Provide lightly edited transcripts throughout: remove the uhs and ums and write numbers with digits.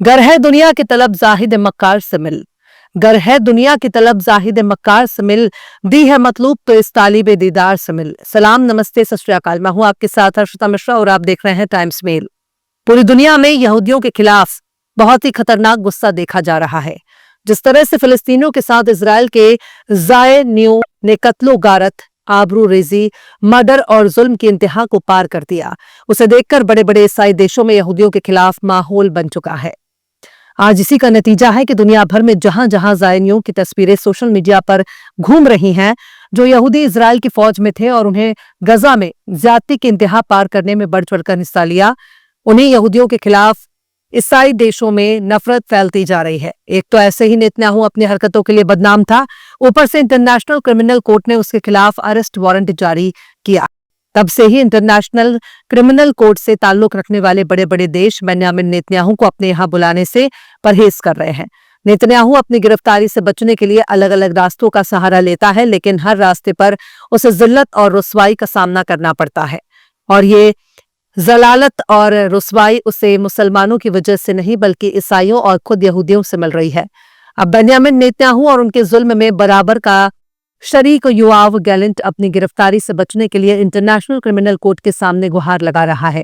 गर है दुनिया की तलब जाहिद मक्कार से मिल। गर है दुनिया की तलब जाहिद मक्कार से मिल, दी है मतलूब तो इस तालिब दीदार से मिल। सलाम, नमस्ते, सत श्री अकाल। मैं हूं आपके साथ हर्षिता मिश्रा और आप देख रहे हैं टाइम्स मेल। पूरी दुनिया में यहूदियों के खिलाफ बहुत ही खतरनाक गुस्सा देखा जा रहा है। जिस तरह से फिलिस्तीनियों के साथ इजराइल के ज़ायनियों ने कत्लो गारत, आबरू रेजी, मर्डर और जुल्म की इंतहा को पार कर दिया, उसे देखकर बड़े बड़े ईसाई देशों में यहूदियों के खिलाफ माहौल बन चुका है। आज इसी का नतीजा है कि दुनिया भर में जहां जहां ज़ायनियों की तस्वीरें सोशल मीडिया पर घूम रही हैं, जो यहूदी इजराइल की फौज में थे और उन्हें गजा में ज्यादती की इंतहा पार करने में बढ़ चढ़कर हिस्सा लिया, उन्हीं यहूदियों के खिलाफ ईसाई देशों में नफरत फैलती जा रही है। एक तो ऐसे ही नेतन्याहू अपनी हरकतों के लिए बदनाम था, ऊपर से इंटरनेशनल क्रिमिनल कोर्ट ने उसके खिलाफ अरेस्ट वारंट जारी किया। तब से ही इंटरनेशनल क्रिमिनल कोर्ट से ताल्लुक रखने वाले बड़े बड़े देश बेन्यामिन नेतन्याहू को अपने यहां बुलाने से परहेज कर रहे हैं। नेतन्याहू अपनी गिरफ्तारी से बचने के लिए अलग अलग रास्तों का सहारा लेता है, लेकिन हर रास्ते पर उसे जिल्लत और रुसवाई का सामना करना पड़ता है। और ये जलालत और रुसवाई उसे मुसलमानों की वजह से नहीं बल्कि ईसाइयों और खुद यहूदियों से मिल रही है। अब बेन्यामिन नेतन्याहू और उनके जुल्म में बराबर का शरीक योआव गैलेंट अपनी गिरफ्तारी से बचने के लिए इंटरनेशनल क्रिमिनल कोर्ट के सामने गुहार लगा रहा है।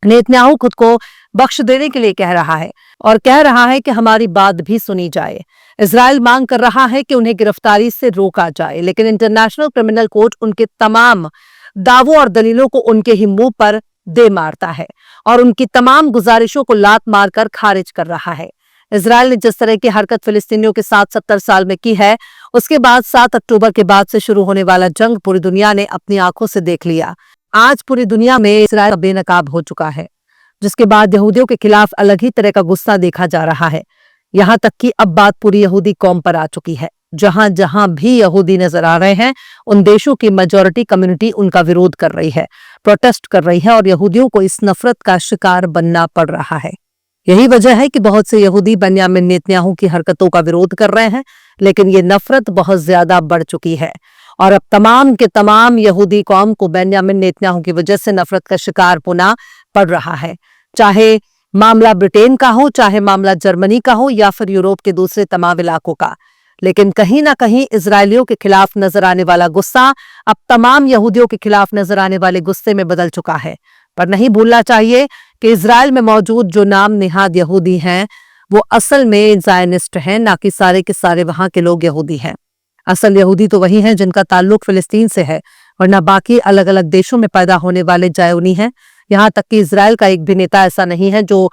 नेतन्याहू खुद को बख्श देने के लिए कह रहा है और कह रहा है कि हमारी बात भी सुनी जाए। इजराइल मांग कर रहा है कि उन्हें गिरफ्तारी से रोका जाए, लेकिन इंटरनेशनल क्रिमिनल कोर्ट उनके तमाम दावों और दलीलों को उनके ही मुंह पर दे मारता है और उनकी तमाम गुजारिशों को लात मारकर खारिज कर रहा है। इजराइल ने जिस तरह की हरकत फिलिस्तीनियों के साथ 70 साल में की है, उसके बाद 7 अक्टूबर के बाद से शुरू होने वाला जंग पूरी दुनिया ने अपनी आंखों से देख लिया। आज पूरी दुनिया में इजराइल बेनकाब हो चुका है, जिसके बाद यहूदियों के खिलाफ अलग ही तरह का गुस्सा देखा जा रहा है। यहां तक कि अब बात पूरी यहूदी कौम पर आ चुकी है। जहां जहां भी यहूदी नजर आ रहे हैं, उन देशों की मेजॉरिटी कम्युनिटी उनका विरोध कर रही है, प्रोटेस्ट कर रही है और यहूदियों को इस नफरत का शिकार बनना पड़ रहा है। यही वजह है कि बहुत से यहूदी बेन्यामिन नेतन्याहू की हरकतों का विरोध कर रहे हैं, लेकिन ये नफरत बहुत ज्यादा बढ़ चुकी है और अब तमाम के तमाम यहूदी कौम को बेन्यामिन नेतन्याहू की वजह से नफरत का शिकार होना पड़ रहा है। चाहे मामला ब्रिटेन का हो, चाहे मामला जर्मनी का हो या फिर यूरोप के दूसरे तमाम इलाकों का, लेकिन कहीं ना कहीं इजरायलियों के खिलाफ नजर आने वाला गुस्सा अब तमाम यहूदियों के खिलाफ नजर आने वाले गुस्से में बदल चुका है। पर नहीं भूलना चाहिए कि इजराइल में मौजूद जो नाम निहाद यहूदी हैं, वो असल में ज़ायनिस्ट हैं, ना कि सारे के सारे वहां के लोग यहूदी हैं। असल यहूदी तो वही हैं जिनका ताल्लुक फिलिस्तीन से है, वरना बाकी अलग अलग देशों में पैदा होने वाले जायोनी हैं। यहाँ तक कि इजराइल का एक भी नेता ऐसा नहीं है जो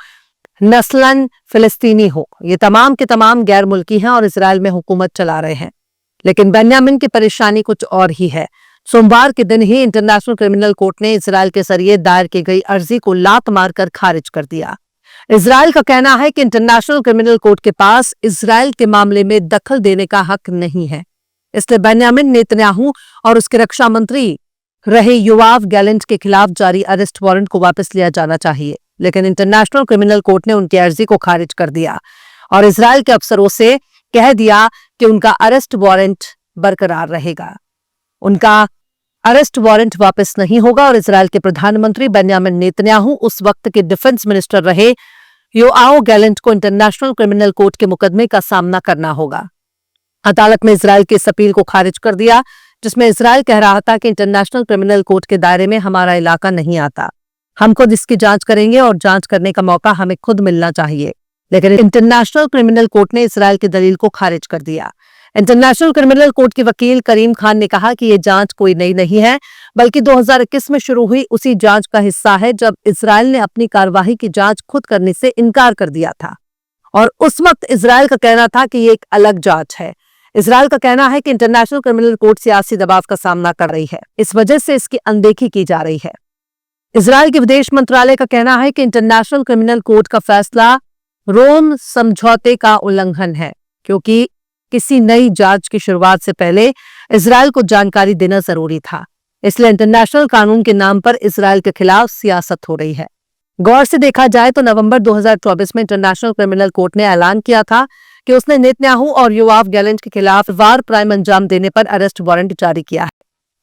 नस्लन फिलिस्तीनी हो। ये तमाम के तमाम गैर मुल्की हैं और इजराइल में हुकूमत चला रहे हैं। लेकिन बेन्यामिन की परेशानी कुछ और ही है। सोमवार के दिन ही इंटरनेशनल क्रिमिनल कोर्ट ने इजराइल के जरिए दायर की गई अर्जी को लात मारकर खारिज कर दिया। इजराइल का कहना है कि इंटरनेशनल क्रिमिनल कोर्ट के पास इजराइल के मामले में दखल देने का हक नहीं है, इसलिए बेन्यामिन नेतन्याहू और उसके रक्षा मंत्री रहे योआव गैलेंट के खिलाफ जारी अरेस्ट वारंट को वापस लिया जाना चाहिए। लेकिन इंटरनेशनल क्रिमिनल कोर्ट ने उनकी अर्जी को खारिज कर दिया और इजराइल के अफसरों से कह दिया कि उनका अरेस्ट वारंट बरकरार रहेगा। उनका अरेस्ट वारंट वापस नहीं होगा और इजराइल के प्रधानमंत्री बेन्यामिन नेतन्याहू उस वक्त के डिफेंस मिनिस्टर रहे योआव गैलेंट को इंटरनेशनल क्रिमिनल कोर्ट के मुकदमे का सामना करना होगा। अदालत में इजराइल की इस अपील को खारिज कर दिया, जिसमें इजराइल कह रहा था कि इंटरनेशनल क्रिमिनल कोर्ट के दायरे में हमारा इलाका नहीं आता, हम खुद इसकी जांच करेंगे और जांच करने का मौका हमें खुद मिलना चाहिए। लेकिन इंटरनेशनल क्रिमिनल कोर्ट ने इजराइल की दलील को खारिज कर दिया। इंटरनेशनल क्रिमिनल कोर्ट के वकील करीम खान ने कहा कि यह जांच कोई नई नहीं है, बल्कि 2021 में शुरू हुई उसी जांच का हिस्सा है जब इजराइल ने अपनी कार्यवाही की जांच खुद करने से इनकार कर दिया था और उस वक्त इजराइल का कहना था कि ये एक अलग जांच है। इजराइल का कहना है कि इंटरनेशनल क्रिमिनल कोर्ट सियासी दबाव का सामना कर रही है, इस वजह से इसकी अनदेखी की जा रही है। इजराइल के विदेश मंत्रालय का कहना है कि इंटरनेशनल क्रिमिनल कोर्ट का फैसला रोम समझौते का उल्लंघन है, क्योंकि किसी नई जांच की शुरुआत से पहले इजराइल को जानकारी देना जरूरी था। इसलिए इंटरनेशनल कानून के नाम पर इजराइल के खिलाफ सियासत हो रही है। गौर से देखा जाए तो नवंबर 2024 में इंटरनेशनल क्रिमिनल कोर्ट ने ऐलान किया था कि उसने नेतन्याहू और योआव गैलेंट के खिलाफ वार क्राइम अंजाम देने पर अरेस्ट वारंट जारी किया है।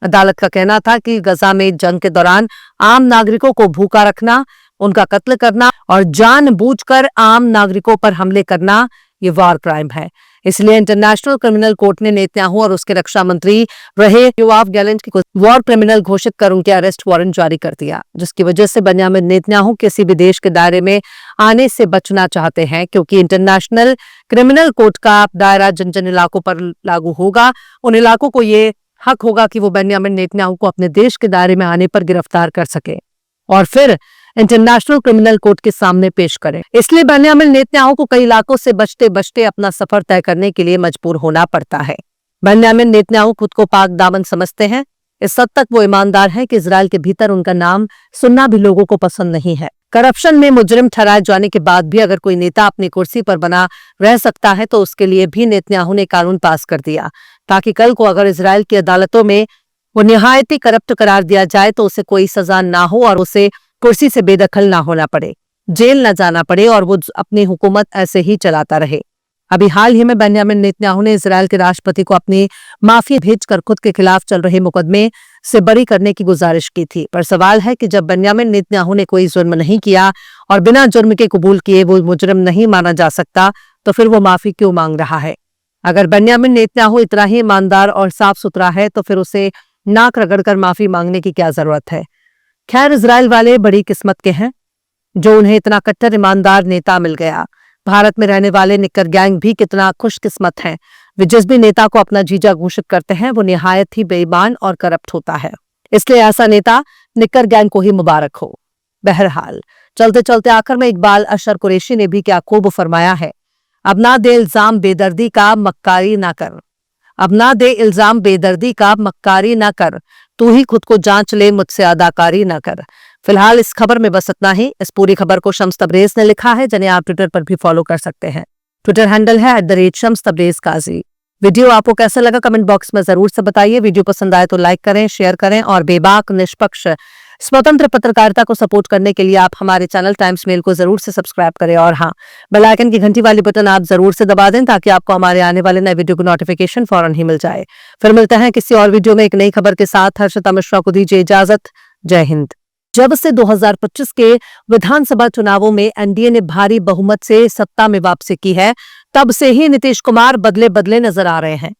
अदालत का कहना था कि गजा में जंग के दौरान आम नागरिकों को भूखा रखना, उनका कत्ल करना और जानबूझकर आम नागरिकों पर हमले करना ये वॉर क्राइम है। इसलिए इंटरनेशनल क्रिमिनल कोर्ट ने नेतन्याहू और उसके रक्षा मंत्री रहे योआव गैलेंट को वॉर क्रिमिनल घोषित कर उनके अरेस्ट वारंट जारी कर दिया, जिसकी वजह से बेंजामिन नेतन्याहू किसी भी देश के दायरे में आने से बचना चाहते हैं, क्योंकि इंटरनेशनल क्रिमिनल कोर्ट का दायरा जिन जिन इलाकों पर लागू होगा उन इलाकों को ये हक होगा कि वो बेंजामिन नेतन्याहू को अपने देश के दायरे में आने पर गिरफ्तार कर सके और फिर इंटरनेशनल क्रिमिनल कोर्ट के सामने पेश करें। इसलिए बेंजामिन नेतन्याहू को कई इलाकों से बचते बचते अपना सफर तय करने के लिए मजबूर होना पड़ता है। बेंजामिन नेतन्याहू खुद को पाक दामन समझते हैं। इस हद तक वो ईमानदार हैं कि इजराइल के भीतर उनका नाम सुनना भी लोगों को पसंद नहीं है। करप्शन में मुजरिम ठहराए जाने के बाद भी अगर कोई नेता अपनी कुर्सी पर बना रह सकता है तो उसके लिए भी नेतन्याहू ने कानून पास कर दिया, ताकि कल को अगर इजराइल की अदालतों में वो निहायत ही करप्ट करार दिया जाए तो उसे कोई सजा ना हो और उसे कुर्सी से बेदखल ना होना पड़े, जेल न जाना पड़े और वो अपनी हुकूमत ऐसे ही चलाता रहे। अभी हाल ही में बेंजामिन नेतन्याहू ने इजराइल के राष्ट्रपति को अपनी माफी भेजकर खुद के खिलाफ चल रहे मुकदमे से बरी करने की गुजारिश की थी। पर सवाल है कि जब बेंजामिन नेतन्याहू ने कोई जुर्म नहीं किया और बिना जुर्म के कबूल किए वो मुजरिम नहीं माना जा सकता, तो फिर वो माफी क्यों मांग रहा है? अगर बेंजामिन नेतन्याहू इतना ही ईमानदार और साफ सुथरा है तो फिर उसे नाक रगड़कर माफी मांगने की क्या जरूरत है? खैर, इजराइल वाले बड़ी किस्मत के हैं जो उन्हें इतना कट्टर ईमानदार नेता मिल गया। भारत में रहने वाले निक्कर गैंग भी कितना खुशकिस्मत हैं। वे जिस भी नेता को अपना जीजा घोषित करते हैं वो निहायत ही बेईमान और करप्ट होता है। इसलिए ऐसा नेता निक्कर गैंग को ही मुबारक हो। बहरहाल, चलते चलते आखिर में इकबाल अशर कुरैशी ने भी क्या खूब फरमाया है, अब ना दे इल्जाम बेदर्दी का मक्कारी ना कर, अब ना दे इल्जाम बेदर्दी का मक्कारी ना कर, तू ही खुद को जांच ले मुझसे अदाकारी ना कर। फिलहाल इस खबर में बस इतना ही। इस पूरी खबर को शम्स तबरेज ने लिखा है, जिन्हें आप ट्विटर पर भी फॉलो कर सकते हैं। ट्विटर हैंडल है @शम्स तबरेज काजी। वीडियो आपको कैसा लगा कमेंट बॉक्स में जरूर से बताइए। वीडियो पसंद आए तो लाइक करें, शेयर करें और बेबाक निष्पक्ष स्वतंत्र पत्रकारिता को सपोर्ट करने के लिए आप हमारे चैनल टाइम्स मेल को जरूर से सब्सक्राइब करें और हाँ, बेल आइकन की घंटी वाली बटन आप जरूर से दबा दें ताकि आपको हमारे आने वाले नए वीडियो की नोटिफिकेशन फौरन ही मिल जाए। फिर मिलते हैं किसी और वीडियो में एक नई खबर के साथ। हर्षिता मिश्रा को दीजिए इजाजत। जय हिंद। जब से 2025 के विधानसभा चुनावों में एनडीए ने भारी बहुमत से सत्ता में वापसी की है, तब से ही नीतीश कुमार बदले बदले नजर आ रहे हैं।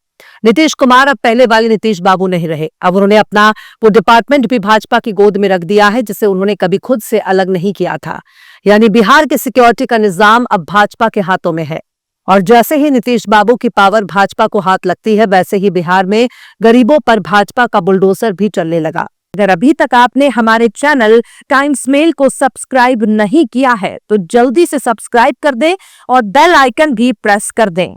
नीतीश कुमार अब पहले वाले नीतीश बाबू नहीं रहे। अब उन्होंने अपना वो डिपार्टमेंट भी भाजपा की गोद में रख दिया है जिसे उन्होंने कभी खुद से अलग नहीं किया था। यानी बिहार के सिक्योरिटी का निजाम अब भाजपा के हाथों में है और जैसे ही नीतीश बाबू की पावर भाजपा को हाथ लगती है वैसे ही बिहार में गरीबों पर भाजपा का बुलडोजर भी चलने लगा। अगर अभी तक आपने हमारे चैनल टाइम्स मेल को सब्सक्राइब नहीं किया है तो जल्दी से सब्सक्राइब कर दें और बेल आइकन भी प्रेस कर दें।